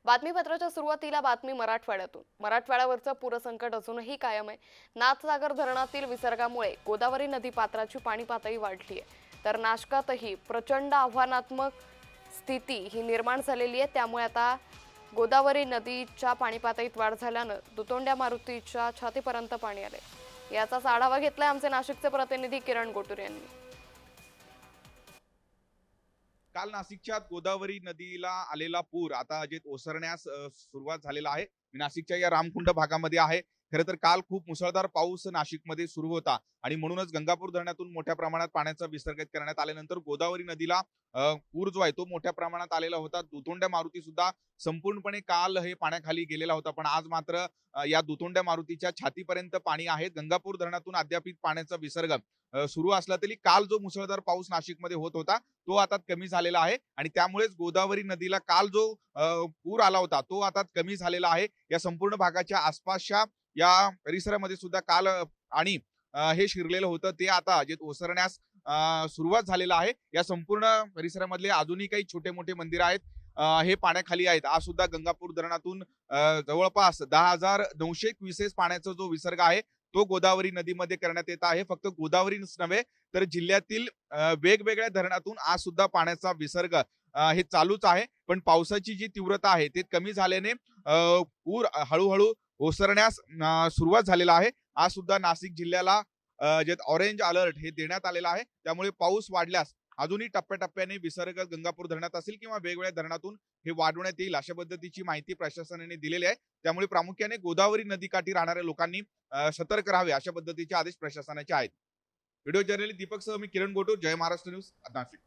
बातमीपत्राच्या सुरुवातीला बातमी मराठवाड्यातून। मराठवाड्यावरचं पूरसंकट अजूनही कायम आहे। नाथसागर धरणातील विसर्गामुळे गोदावरी नदी पात्राची पाणी पातळी वाढली आहे, तर नाशकातही प्रचंड आव्हानात्मक स्थिती ही निर्माण झालेली आहे। त्यामुळे आता गोदावरी नदीच्या पाणी पातळीत वाढ झाल्यानं दुतोंड्या मारुतीच्या छातीपर्यंत पाणी आले। याचाच आढावा घेतलाय आमचे नाशिकचे प्रतिनिधी किरण गोटूर यांनी। काल नाशिकच्या गोदावरी नदीला आलेला पूर आता जे ओसरण्यास सुरुवात झालेला आहे। मी नाशिकच्या या रामकुंड भागामध्ये आहे। खरं तर काल खूप मुसळधार पाऊस नाशिकमध्ये सुरू होता आणि म्हणूनच गंगापूर धरणातून मोठ्या प्रमाणात पाण्याचा विसर्ग करण्यात आल्यानंतर गोदावरी नदीला पूर जो आहे तो मोठ्या प्रमाणात आलेला होता। दुतोंड्या मारुती सुद्धा संपूर्णपणे काल हे पाण्याखाली गेलेला होता, पण आज मात्र या दुतोंड्या मारुतीच्या छातीपर्यंत पाणी आहे। गंगापूर धरणातून अद्याप पाण्याचा विसर्ग सुरू असला तरी काल जो मुसळधार पाऊस नाशिकमध्ये होत होता तो आता कमी झालेला आहे आणि त्यामुळेच गोदावरी नदीला काल जो पूर आला होता तो आता कमी झालेला आहे। या संपूर्ण भागाच्या आसपासच्या या परिसरामध्ये सुद्धा काल आणि हे शिरलेलं होतं ते आता जे ओसरण्यास सुरुवात झालेलं आहे। या संपूर्ण परिसरामधले अजूनही काही छोटे मोठे मंदिर आहेत, हे पाण्याखाली आहेत। आज सुद्धा गंगापूर धरणातून जवळपास 10,900 क्युसेस पाण्याचा जो विसर्ग आहे तो गोदावरी नदीमध्ये करण्यात येत आहे। फक्त गोदावरीच नव्हे तर जिल्ह्यातील वेगवेगळ्या धरणातून आज सुद्धा पाण्याचा विसर्ग हे चालूच आहे। पण पावसाची जी तीव्रता आहे ते कमी झाल्याने पूर हळूहळू ओसरण्यास सुरुवात झालेला आहे। आज सुद्धा नाशिक जिल्ह्याला जे ऑरेंज अलर्ट हे देण्यात आलेला आहे। त्यामुळे पाऊस वाढल्यास अजूनही टप्प्याटप्प्याने विसर्ग गंगापूर धरणात असेल किंवा वेगवेगळ्या धरणातून हे वाढवण्यात येईल अशा पद्धतीची माहिती प्रशासनाने दिलेली आहे। त्यामुळे प्रामुख्याने गोदावरी नदीकाठी राहणाऱ्या लोकांनी सतर्क राहावे अशा पद्धतीचे आदेश प्रशासनाचे आहेत। व्हिडिओ जर्नलिस्ट दीपक सह मी किरण गोटूर, जय महाराष्ट्र न्यूज, नाशिक।